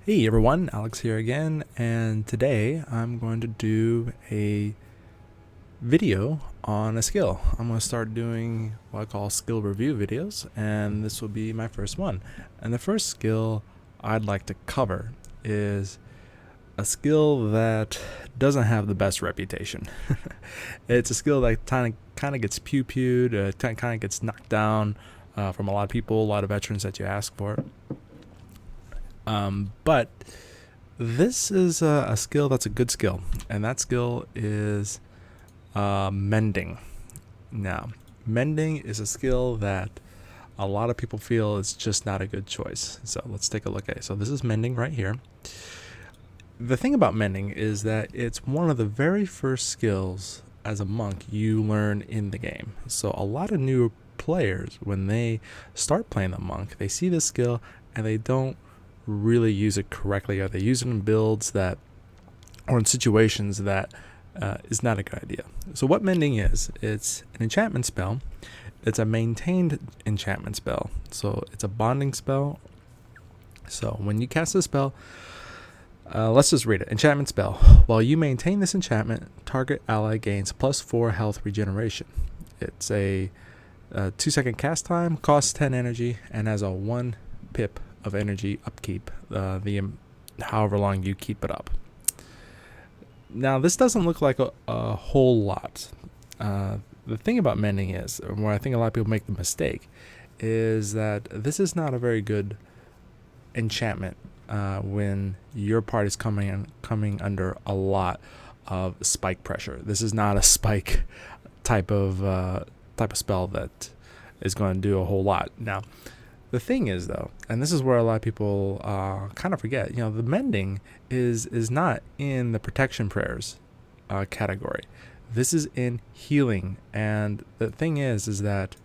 Hey everyone, Alex here again, and today I'm going to do a video on a skill. I'm going to start doing what I call skill review videos, and this will be my first one. And the first skill I'd like to cover is a skill that doesn't have the best reputation. It's a skill that kind of gets pew-pewed, kind of gets knocked down from a lot of people, a lot of veterans that you ask for. But this is a skill that's a good skill, and that skill is mending. Now, mending is a skill that a lot of people feel is just not a good choice. So let's take a look at it. So this is mending right here. The thing about mending is that it's one of the very first skills as a monk you learn in the game. So a lot of new players, when they start playing the monk, they see this skill and they don't really use it correctly, or they use it in builds that, or in situations that is not a good idea. So what mending is, it's an enchantment spell. It's a maintained enchantment spell. So it's a bonding spell. So when you cast a spell, let's just read it. Enchantment spell. While you maintain this enchantment, target ally gains +4 health regeneration. It's a 2-second cast time, costs 10 energy, and has a 1 pip of energy upkeep, however long you keep it up. Now, this doesn't look like a whole lot. The thing about mending is, where I think a lot of people make the mistake, is that this is not a very good enchantment when your party is coming under a lot of spike pressure. This is not a spike type of spell that is going to do a whole lot. Now, the thing is, though, and this is where a lot of people kind of forget, the mending is not in the protection prayers category. This is in healing, and the thing is that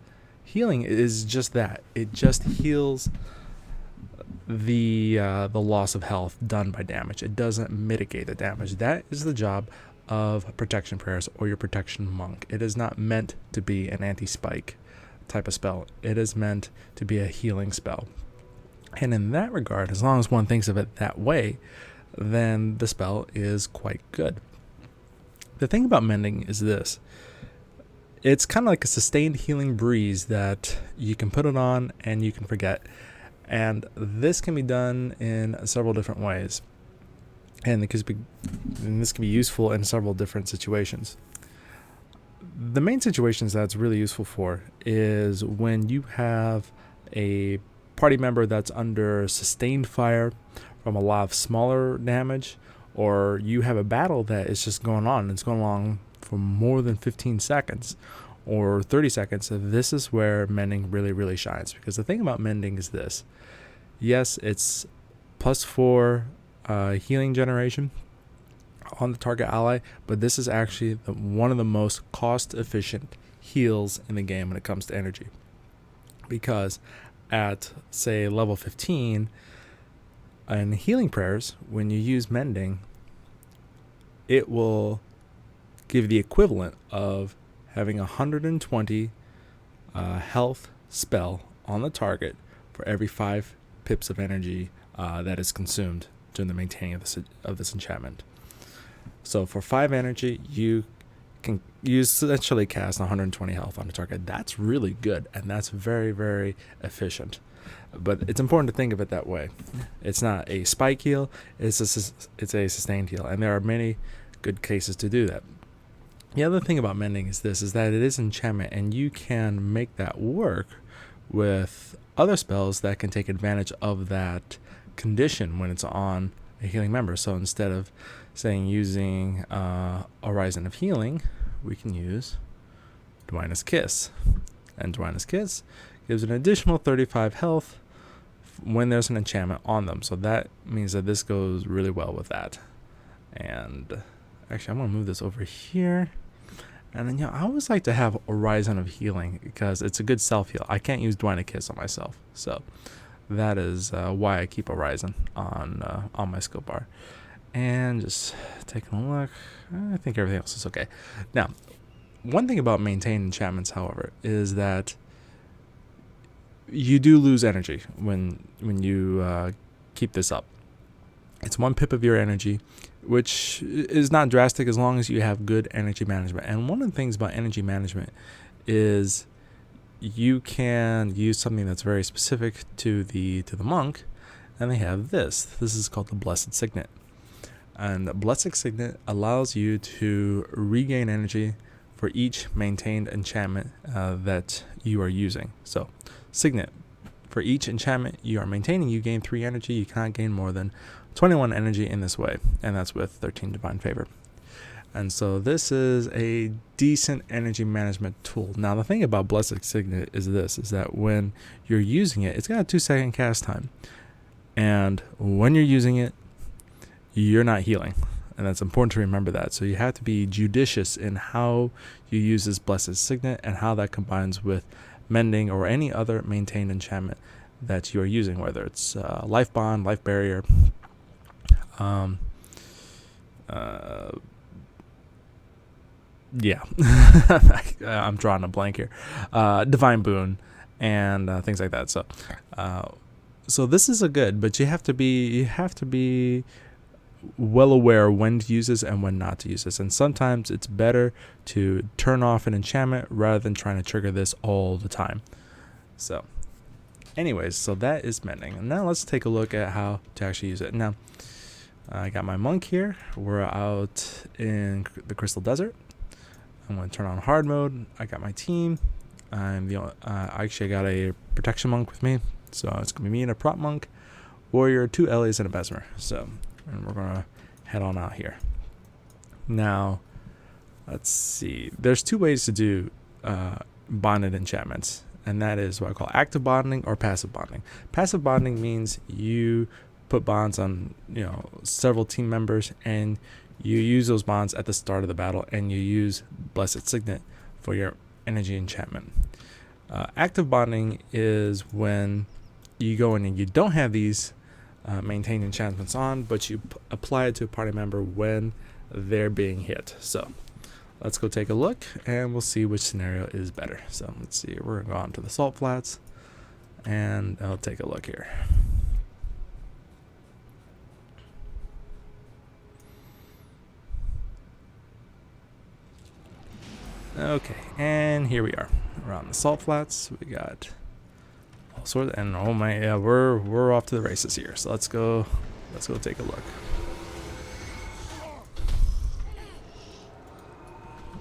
healing is just that. It just heals the loss of health done by damage. It doesn't mitigate the damage. That is the job of protection prayers or your protection monk. It is not meant to be an anti-spike type of spell. It is meant to be a healing spell. And in that regard, as long as one thinks of it that way, then the spell is quite good. The thing about mending is this. It's kind of like a sustained healing breeze that you can put it on and you can forget. And this can be done in several different ways. And this can be useful in several different situations. The main situations that's really useful for is when you have a party member that's under sustained fire from a lot of smaller damage, or you have a battle that is just going on. It's going along for more than 15 seconds or 30 seconds. So this is where mending really, really shines. Because the thing about mending is this. Yes, it's +4 healing generation on the target ally, but this is actually one of the most cost-efficient heals in the game when it comes to energy. Because at, say, level 15, in healing prayers, when you use mending, it will give the equivalent of having 120 health spell on the target for every 5 pips of energy that is consumed during the maintaining of this enchantment. So for 5 energy, you essentially cast 120 health on the target. That's really good, and that's very, very efficient. But it's important to think of it that way. It's not a spike heal, it's a sustained heal, and there are many good cases to do that. The other thing about mending is that it is enchantment, and you can make that work with other spells that can take advantage of that condition when it's on a healing member. So instead of using Horizon of Healing, we can use Dwayna's Kiss. And Dwayna's Kiss gives an additional 35 health when there's an enchantment on them. So that means that this goes really well with that. And actually, I'm going to move this over here. And then, I always like to have Horizon of Healing because it's a good self-heal. I can't use Dwayna Kiss on myself. So that is why I keep Horizon on my skill bar. And just taking a look, I think everything else is okay. Now, one thing about maintained enchantments, however, is that you do lose energy when you keep this up. It's 1 pip of your energy, which is not drastic as long as you have good energy management. And one of the things about energy management is you can use something that's very specific to the monk, and they have this. This is called the Blessed Signet. And the Blessed Signet allows you to regain energy for each maintained enchantment that you are using. So, Signet, for each enchantment you are maintaining, you gain 3 energy. You cannot gain more than 21 energy in this way, and that's with 13 Divine Favor. And so this is a decent energy management tool. Now, the thing about Blessed Signet is this, is that when you're using it, it's got a 2-second cast time. And when you're using it, you're not healing. And that's important to remember that. So you have to be judicious in how you use this Blessed Signet and how that combines with Mending or any other maintained enchantment that you are using, whether it's Life Bond, Life Barrier, yeah, I'm drawing a blank here. Divine Boon and things like that. So this is a good, but you have to be well aware when to use this and when not to use this. And sometimes it's better to turn off an enchantment rather than trying to trigger this all the time. So, anyways, so that is Mending. And now let's take a look at how to actually use it. Now, I got my monk here. We're out in the Crystal Desert. I'm going to turn on hard mode. I got my team. Actually, I got a protection monk with me. So it's going to be me and a prop monk, warrior, 2 Ellies, and a Besmer. So, and we're going to head on out here. Now, let's see. There's 2 ways to do bonded enchantments. And that is what I call active bonding or passive bonding. Passive bonding means you put bonds on, several team members, and you use those bonds at the start of the battle, and you use Blessed Signet for your energy enchantment. Active bonding is when you go in and you don't have these maintained enchantments on, but you apply it to a party member when they're being hit. So let's go take a look, and we'll see which scenario is better. So let's see. We're going to go on to the Salt Flats, and I'll take a look here. Okay, and here we are. We're on the Salt Flats. We got all sorts, and oh my, yeah, we're off to the races here. So let's go take a look.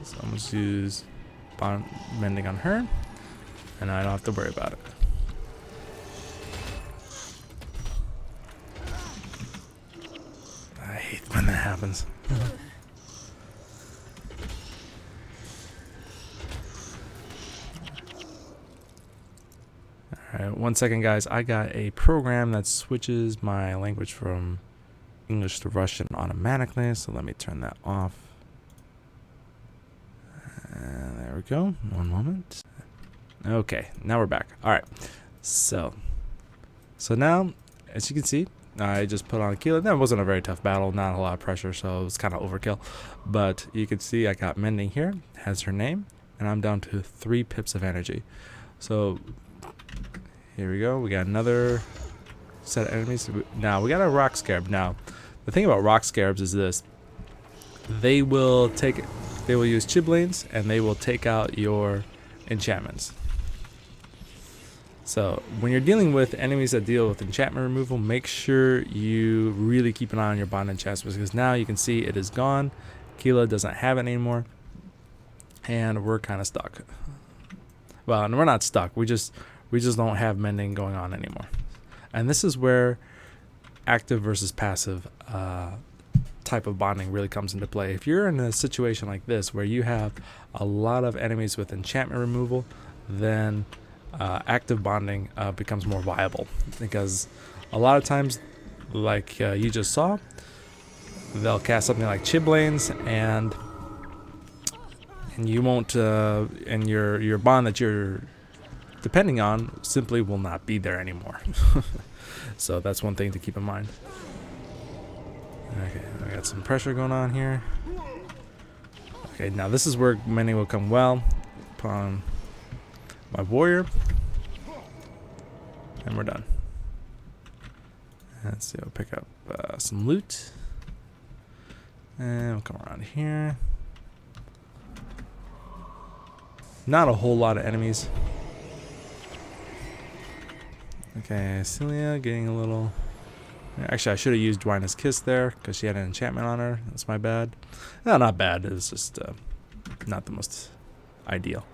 So I'm gonna use bond Mending on her, and I don't have to worry about it. I hate when that happens. Alright, 1 second, guys. I got a program that switches my language from English to Russian automatically, so let me turn that off. There we go. 1 moment. Okay, now we're back. Alright, so now, as you can see, I just put on Keela. That wasn't a very tough battle, not a lot of pressure, so it was kind of overkill. But you can see I got Mending here, has her name, and I'm down to 3 pips of energy. So here we go. We got another set of enemies. Now we got a Rock Scarab. Now, the thing about Rock Scarabs is this: they will use Chiblanes, and they will take out your enchantments. So when you're dealing with enemies that deal with enchantment removal, make sure you really keep an eye on your bond enchantments, because now you can see it is gone. Keela doesn't have it anymore, and we're kind of stuck. Well, and we're not stuck. We just don't have Mending going on anymore. And this is where active versus passive type of bonding really comes into play. If you're in a situation like this where you have a lot of enemies with enchantment removal, then active bonding becomes more viable, because a lot of times, like you just saw, they'll cast something like Chiblanes, and you won't, and your bond that you're depending on simply will not be there anymore. So that's one thing to keep in mind. Okay, I got some pressure going on here. Okay, now this is where Mending will come well. Put on my warrior, and we're done. Let's see, we'll pick up some loot. And we'll come around here. Not a whole lot of enemies. Okay, Celia getting a little... Actually, I should have used Dwyna's Kiss there because she had an enchantment on her. That's my bad. No, not bad. It was just not the most ideal.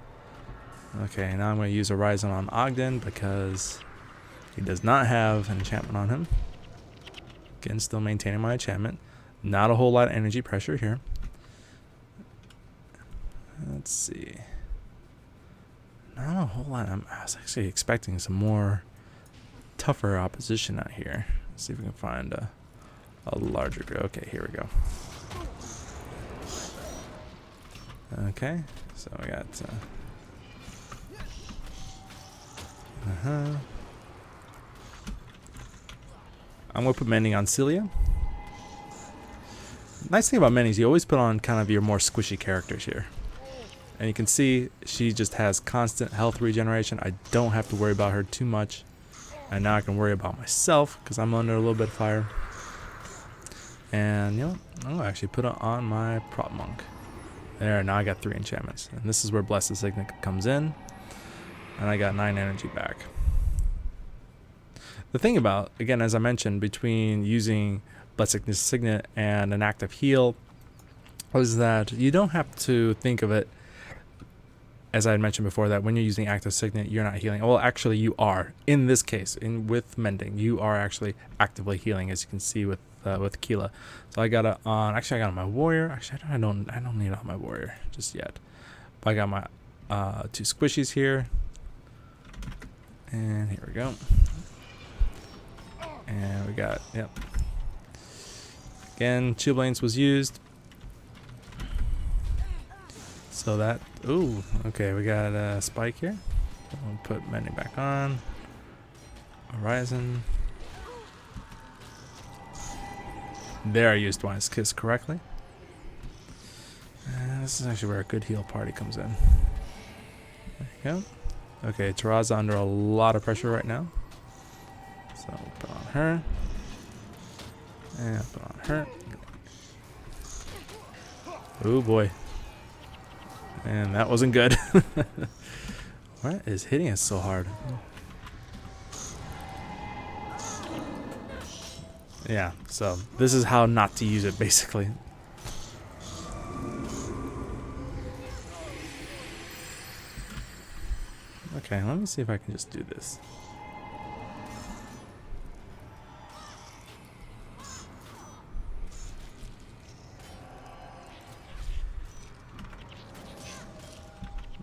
Okay, now I'm going to use Horizon on Ogden because he does not have an enchantment on him. Again, still maintaining my enchantment. Not a whole lot of energy pressure here. Let's see. Not a whole lot. I was actually expecting some more tougher opposition out here. Let's see if we can find a larger group. Okay, here we go. Okay, so we got... I'm going to put Mending on Celia. Nice thing about Mending is you always put on kind of your more squishy characters here. And you can see she just has constant health regeneration. I don't have to worry about her too much. And now I can worry about myself because I'm under a little bit of fire. And you know, I'm going to actually put it on my prop monk. There, now I got 3 enchantments. And this is where Blessed Signet comes in. And I got 9 energy back. The thing about, again, as I mentioned, between using Blessed Signet and an active heal was that you don't have to think of it, as I had mentioned before, that when you're using active Signet, you're not healing. Well, actually, you are. In this case, with Mending, you are actually actively healing, as you can see with Keela. So I got it on. Actually, I got it on my warrior. Actually, I don't need it on my warrior just yet. But I got my 2 squishies here, and here we go. And we got, yep. Again, Chillblains was used. So that, ooh, okay, we got a spike here. We'll put Mending back on. Horizon. There, I used Dwyna's Kiss correctly. And this is actually where a good heal party comes in. There you go. Okay, Taraza under a lot of pressure right now. So we'll put on her. And put on her. Oh boy. And that wasn't good. What is hitting us so hard? Yeah, so this is how not to use it, basically. Okay, let me see if I can just do this.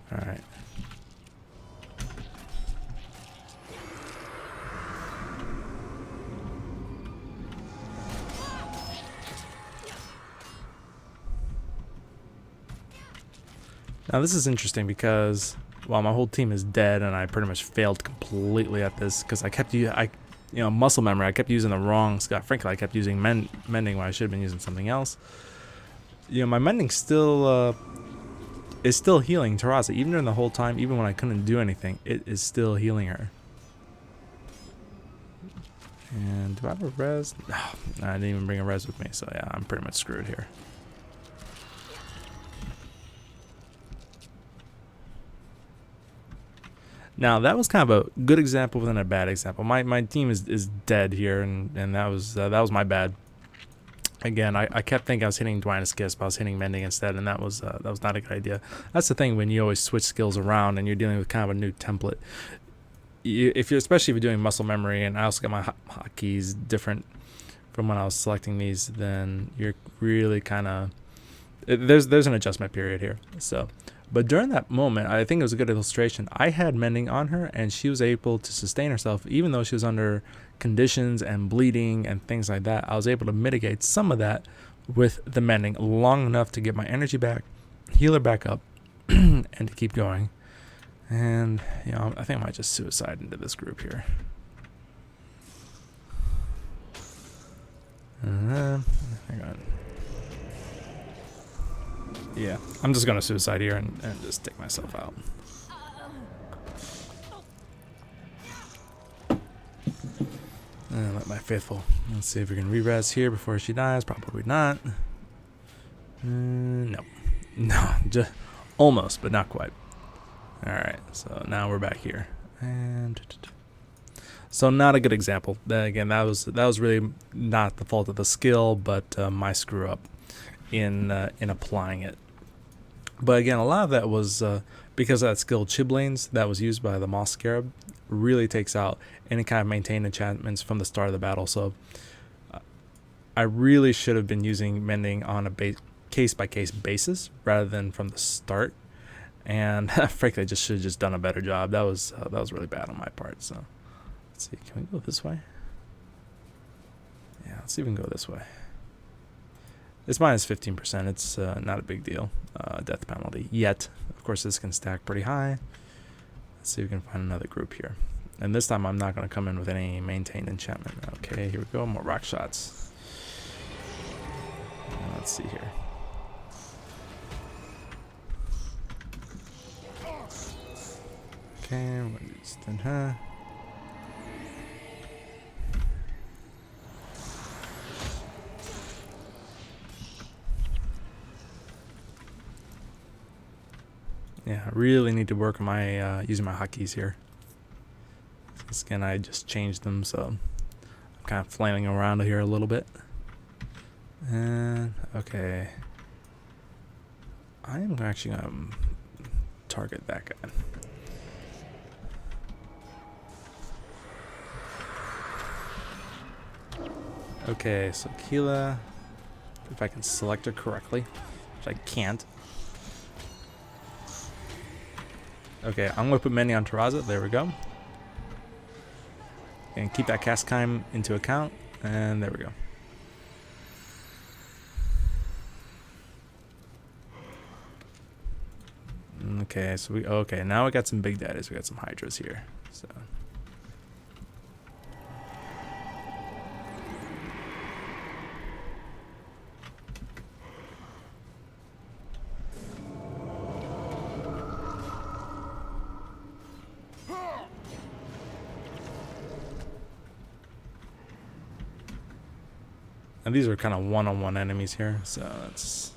All right. Now this is interesting because while my whole team is dead and I pretty much failed completely at this because I kept muscle memory. I kept using the wrong Scott. Frankly, I kept using Mending when I should have been using something else. You know, my Mending still is still healing Taraza even during the whole time, even when I couldn't do anything. It is still healing her. And do I have a res? No, I didn't even bring a res with me, so yeah, I'm pretty much screwed here. Now that was kind of a good example within a bad example. My team is dead here, and that was my bad. Again, I kept thinking I was hitting Dwyna's Kiss, but I was hitting Mending instead, and that was not a good idea. That's the thing when you always switch skills around and you're dealing with kind of a new template. Especially if you're doing muscle memory, and I also got my hotkeys different from when I was selecting these, then you're really kind of there's an adjustment period here. So. But during that moment, I think it was a good illustration. I had Mending on her, and she was able to sustain herself, even though she was under conditions and bleeding and things like that. I was able to mitigate some of that with the Mending long enough to get my energy back, heal her back up, and to keep going. And, you know, I think I might just suicide into this group here. Hang on. Yeah, I'm just gonna suicide here and just take myself out. Let my faithful. Let's see if we can re-res here before she dies. Probably not. No. No, just almost, but not quite. Alright, so now we're back here. And so not a good example. Again, that was really not the fault of the skill, but my screw up in applying it. But again, a lot of that was because of that skill Chiblanes that was used by the Moss Scarab really takes out any kind of maintained enchantments from the start of the battle. So I really should have been using Mending on a case-by-case basis rather than from the start. And frankly, I just should have just done a better job. That was really bad on my part. So let's see, can we go this way? Yeah, let's see if we can go this way. It's minus 15%. It's not a big deal. Death penalty yet. Of course, this can stack pretty high. Let's see if we can find another group here. And this time, I'm not going to come in with any maintained enchantment. Okay, here we go. More rock shots. Let's see here. Okay, we're going to extend her. Yeah, I really need to work on my using my hotkeys here. Because again, I just changed them, so I'm kind of flailing around here a little bit. And okay, I am actually gonna target that guy. Okay, so Keela, if I can select her correctly, which I can't. Okay, I'm going to put Mending on Terraza. There we go. And keep that cast time into account. And there we go. Okay, so now we got some big daddies. We got some Hydras here. So and these are kind of one-on-one enemies here, so that's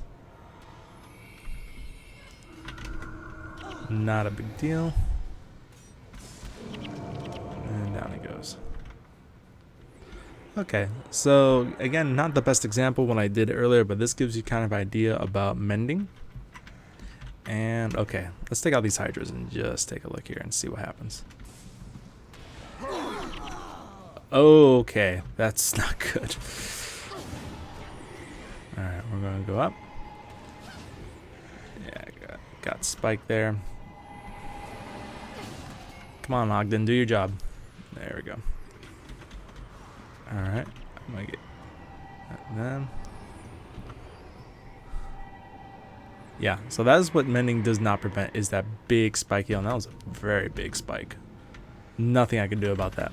not a big deal. And down he goes. Okay, so again, not the best example when I did earlier, but this gives you kind of idea about Mending. And okay, let's take out these Hydras and just take a look here and see what happens. Okay, that's not good. Alright, we're going to go up. Yeah, got Spike there. Come on, Ogden, do your job. There we go. Alright, I'm going to get that then. Yeah, so that is what Mending does not prevent, is that big spike heal. And that was a very big spike. Nothing I can do about that.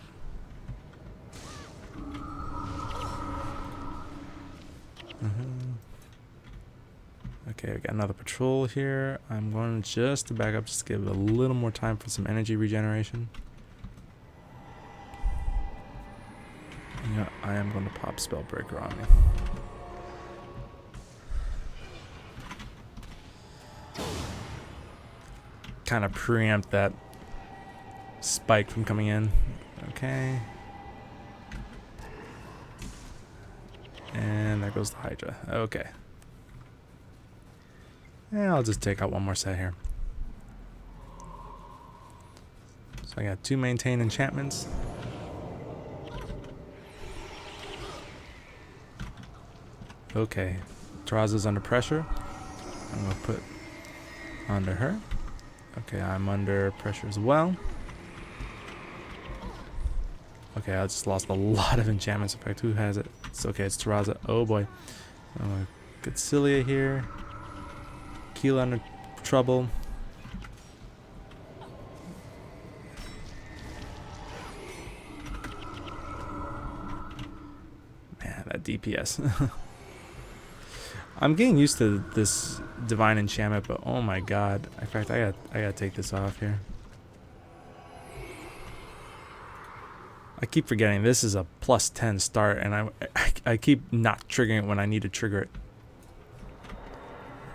Okay, we got another patrol here. I'm going just to back up, just to give it a little more time for some energy regeneration. Yeah, I am going to pop Spellbreaker on me. Kind of preempt that spike from coming in. Okay. And there goes the Hydra. Okay. Yeah, I'll just take out one more set here. So I got 2 maintained enchantments. Okay. Terraza's under pressure. I'm going to put under her. Okay, I'm under pressure as well. Okay, I just lost a lot of enchantments. In fact, who has it? It's okay, it's Terraza. Oh boy. I'm going to get Cilia here. Keela under trouble. Man, that DPS. I'm getting used to this divine enchantment, but oh my god. In fact, I gotta take this off here. I keep forgetting this is a plus 10 start, and I keep not triggering it when I need to trigger it.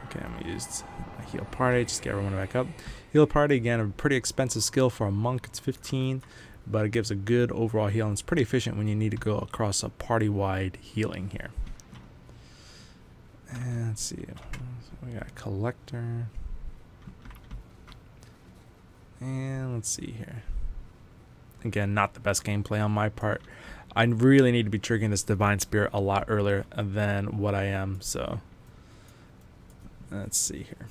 Okay, I'm gonna use my heal party, just get everyone back up. Heal party, again, a pretty expensive skill for a monk. It's 15, but it gives a good overall heal, and it's pretty efficient when you need to go across a party-wide healing here. And let's see, we got a collector. And let's see here. Again, not the best gameplay on my part. I really need to be triggering this Divine Spirit a lot earlier than what I am, so let's see here.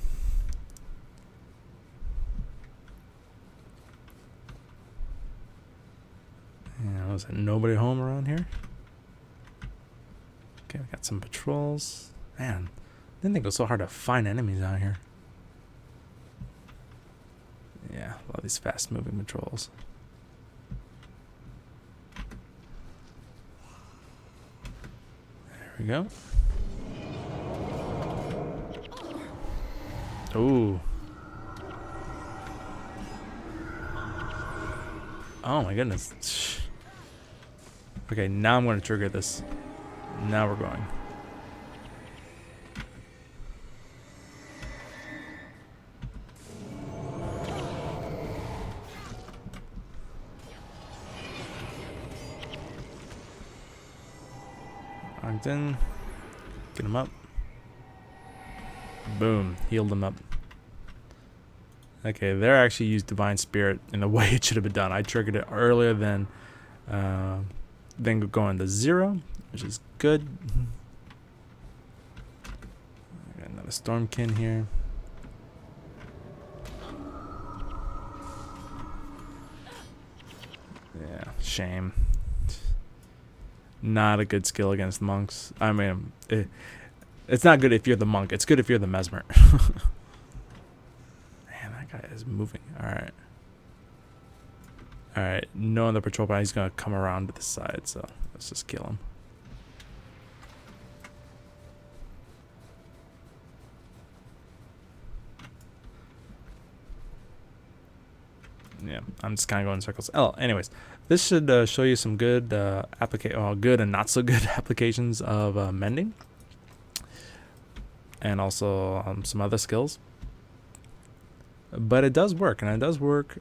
And was there nobody home around here? Okay, we got some patrols. Man, didn't think it was so hard to find enemies out here. Yeah, a lot of these fast-moving patrols. There we go. Ooh. Oh my goodness. Okay, now I'm going to trigger this. Now we're going. In, get him up. Boom, healed him up. Okay, there I actually used Divine Spirit in the way it should have been done. I triggered it earlier than going to 0, which is good. I got another Stormkin here. Yeah, shame. Not a good skill against monks. I mean, it's not good if you're the monk. It's good if you're the mesmer. Man, that guy is moving. Alright. Alright, knowing the patrol body, he's going to come around to the side, so let's just kill him. Yeah, I'm just kind of going in circles. Oh, anyways, this should show you some good good and not so good applications of mending, and also some other skills. But it does work, and it does work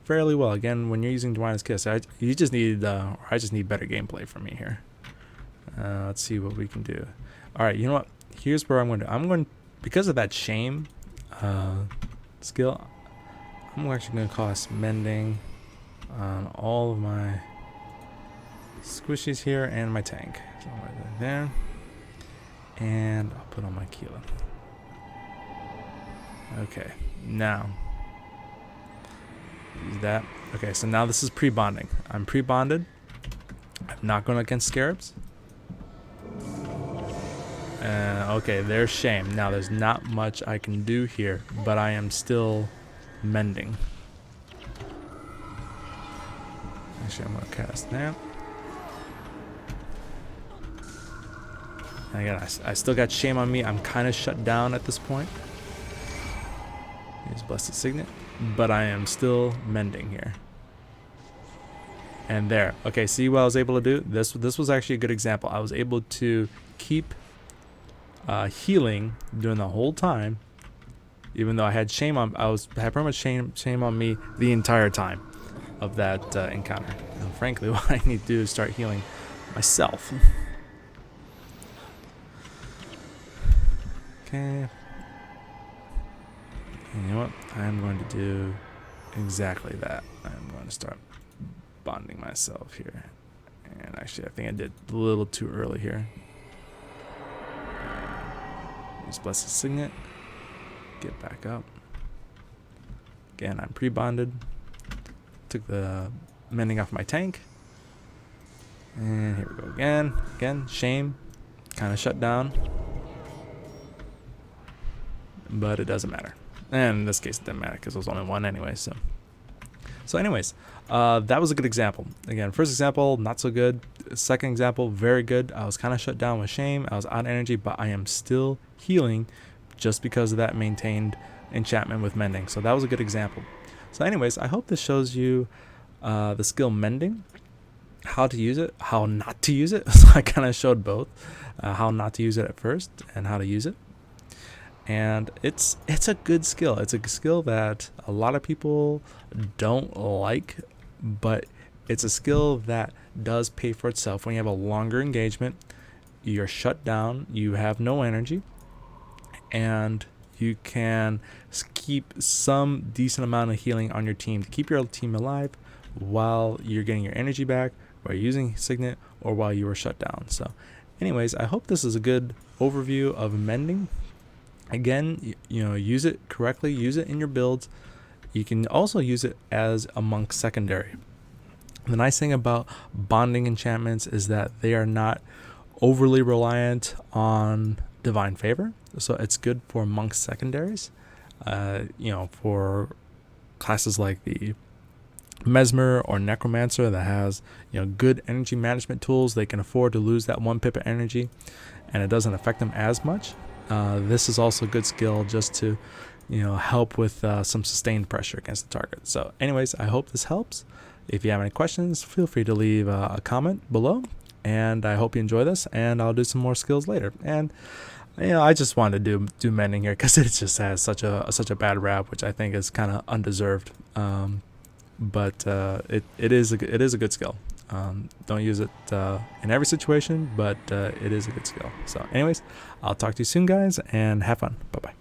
fairly well. Again, when you're using Divine's Kiss, I just need better gameplay from me here. Let's see what we can do. All right, you know what? Here's where I'm going to. Because of that shame skill, I'm actually going to cast Mending on all of my squishies here and my tank. So right there. And I'll put on my Keelan. Okay, now. Use that. Okay, so now this is pre-bonding. I'm pre-bonded. I'm not going against scarabs. Okay, there's shame. Now there's not much I can do here, but I am still mending. Actually, I'm gonna cast that. And again, I still got shame on me. I'm kind of shut down at this point. Here's Blessed Signet, but I am still mending here. And there. Okay, see what I was able to do? This was actually a good example. I was able to keep healing during the whole time. Even though I had shame on, I had pretty much shame on me the entire time of that encounter. And frankly, what I need to do is start healing myself. Okay. And you know what? I'm going to do exactly that. I'm going to start bonding myself here. And actually, I think I did a little too early here. Use Blessed Signet. Get back up. Again, I'm pre-bonded. Took the mending off my tank. And here we go again. Again, shame. Kind of shut down. But it doesn't matter. And in this case, it didn't matter because it was only one anyway. So anyways, that was a good example. Again, first example, not so good. Second example, very good. I was kind of shut down with shame. I was out of energy, but I am still healing just because of that maintained enchantment with mending. So that was a good example. So anyways, I hope this shows you the skill Mending how to use it, how not to use it. So I kind of showed both, how not to use it at first and how to use it. And it's a good skill. It's a skill that a lot of people don't like, but it's a skill that does pay for itself. When you have a longer engagement, you're shut down, you have no energy, and you can keep some decent amount of healing on your team to keep your team alive while you're getting your energy back, while you're using Signet, or while you were shut down. So anyways, I hope this is a good overview of Mending. Again, use it correctly, use it in your builds. You can also use it as a monk secondary. The nice thing about bonding enchantments is that they are not overly reliant on divine favor, so it's good for monk secondaries. For classes like the Mesmer or Necromancer that has good energy management tools, they can afford to lose that 1 pip of energy, and it doesn't affect them as much. This is also a good skill just to help with some sustained pressure against the target. So anyways, I hope this helps. If you have any questions, feel free to leave a comment below, and I hope you enjoy this, and I'll do some more skills later. And I just wanted to do Mending here because it just has such a bad rap, which I think is kind of undeserved. But it is a good skill. Don't use it in every situation, but it is a good skill. So anyways, I'll talk to you soon, guys, and have fun. Bye bye.